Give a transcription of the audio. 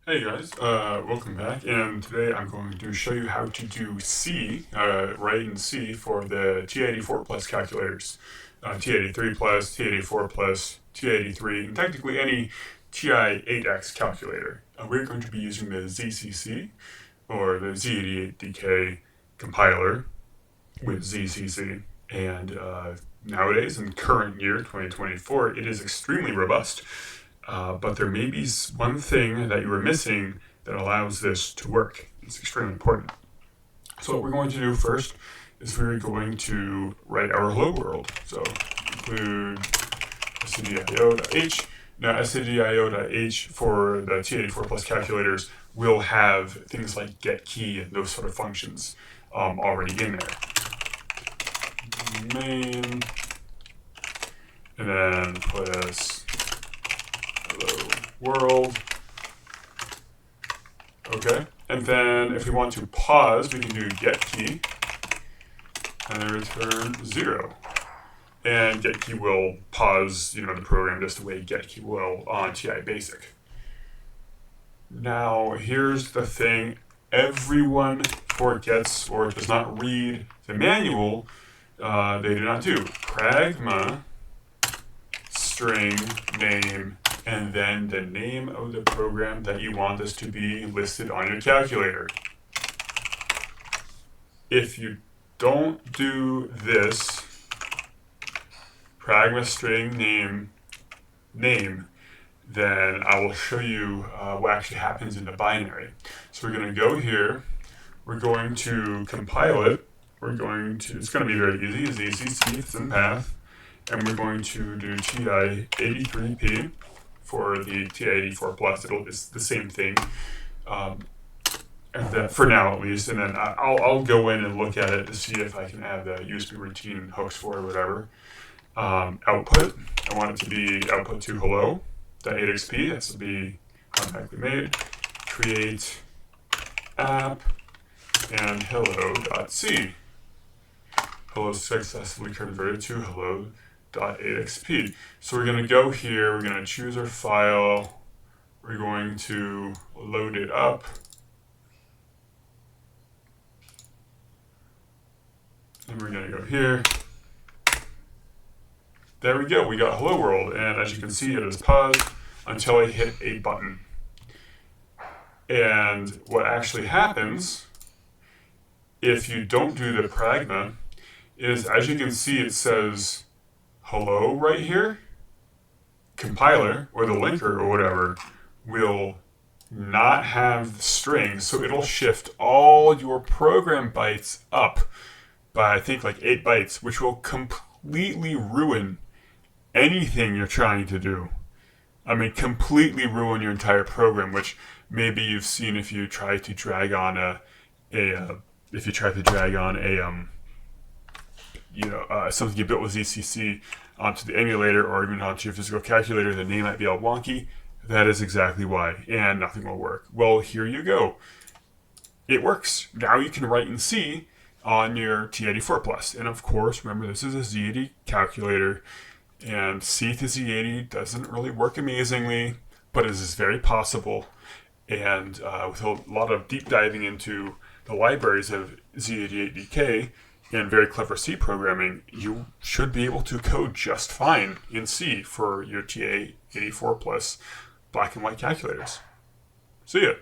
Hey guys, welcome back, and today I'm going to show you how to do C, write in C for the Ti-84 plus calculators. Ti-83 plus, Ti-84 plus, Ti-83, and technically any Ti-8X calculator. We're going to be using the ZCC, or the Z88DK compiler with ZCC, and nowadays, in current year, 2024, it is extremely robust. But there may be one thing that you are missing that allows this to work. It's extremely important. So what we're going to do first is we're going to write our hello world. So include stdio.h. Now stdio.h for the Ti-84 plus calculators will have things like get key and those sort of functions already in there. Main, and then put as hello world. Okay, and then if we want to pause, we can do get key and then return 0. And get key will pause, the program just the way get key will on TI Basic. Now, here's the thing: everyone forgets or does not read the manual. They do not do pragma string name and then the name of the program that you want this to be listed on your calculator. If you don't do this, pragma string name, then I will show you what actually happens in the binary. So we're going to go here, we're going to compile it, it's going to be very easy, ZCC, it's in path, and we're going to do Ti-83P for the Ti-84 plus. It's the same thing, and then, for now at least, and then I'll go in and look at it to see if I can add the USB routine hooks for it or whatever. Output, I want it to be output to hello.8xp, that's to be automatically made, create app, and hello.c. Hello successfully converted to hello.8xp. So we're going to go here, we're going to choose our file, we're going to load it up, and we're going to go here. There we go, we got hello world, and as you can see, it is paused until I hit a button. And what actually happens if you don't do the pragma is, as you can see, it says hello right here. Compiler or the linker or whatever will not have the string, so it'll shift all your program bytes up by I think like 8 bytes, which will completely ruin anything you're trying to do. I mean, completely ruin your entire program, which maybe you've seen if you try to drag on something you built with ZCC onto the emulator or even onto your physical calculator. The name might be all wonky. That is exactly why, and nothing will work. Well, here you go. It works. Now you can write in C on your Ti-84 plus, and of course, remember this is a Z80 calculator. And C to Z80 doesn't really work amazingly, but it is very possible. And with a lot of deep diving into the libraries of Z88DK and very clever C programming, you should be able to code just fine in C for your Ti-84 plus black and white calculators. See ya.